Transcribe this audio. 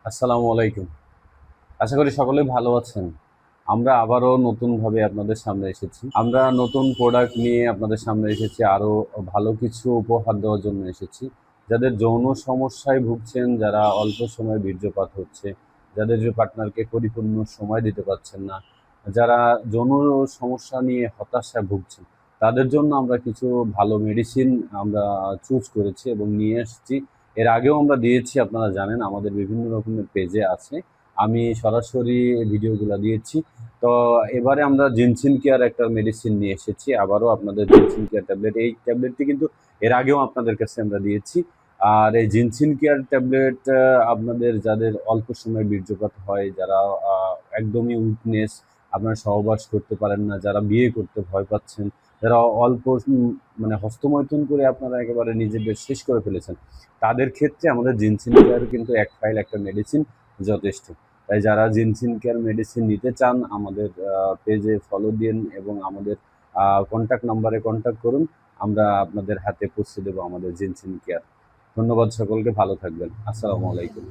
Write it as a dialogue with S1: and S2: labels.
S1: আসসালামু আলাইকুম। আশা করি সকলেই ভালো আছেন। আমরা আবারও নতুনভাবে আপনাদের সামনে এসেছি। আমরা নতুন প্রোডাক্ট নিয়ে আপনাদের সামনে এসেছি। আরও ভালো কিছু উপহার দেওয়ার জন্য এসেছি। যাদের যৌন সমস্যায় ভুগছেন, যারা অল্প সময়ে বীর্যপাত হচ্ছে, যাদের যে পার্টনারকে পরিপূর্ণ সময় দিতে পারছেন না, যারা যৌন সমস্যা নিয়ে হতাশায় ভুগছেন, তাদের জন্য আমরা কিছু ভালো মেডিসিন আমরা চুজ করেছি এবং নিয়ে এসেছি। এর আগেও আমরা দিয়েছি, আপনারা জানেন আমাদের বিভিন্ন রকমের পেজে আছে। আমি সরাসরি ভিডিওগুলো দিয়েছি। তো এবারে আমরা জিনসিন কেয়ার একটা মেডিসিন নিয়ে এসেছি, আবারও আপনাদের জিনসিন কেয়ার ট্যাবলেট। এই ট্যাবলেটটি কিন্তু এর আগেও আপনাদের কাছে আমরা দিয়েছি। আর এই জিনসিন কেয়ার ট্যাবলেট আপনাদের যাদের অল্প সময় বীর্যপাত হয়, যারা একদমই উইকনেস, আপনারা সহবাস করতে পারেন না, যারা বিয়ে করতে ভয় পাচ্ছেন, যারা অল্প মানে হস্তমৈথুন করে আপনারা একেবারে নিজেদের শেষ করে ফেলেছেন, তাদের ক্ষেত্রে আমাদের জিনসিন কেয়ার কিন্তু এক ফাইল একটা মেডিসিন যথেষ্ট। তাই যারা জিনসিন কেয়ার মেডিসিন নিতে চান, আমাদের পেজে ফলো দিন এবং আমাদের কন্ট্যাক্ট নাম্বারে কন্ট্যাক্ট করুন। আমরা আপনাদের হাতে পৌঁছে দেবো আমাদের জিনসিন কেয়ার। ধন্যবাদ সকলকে, ভালো থাকবেন। আসসালামু আলাইকুম।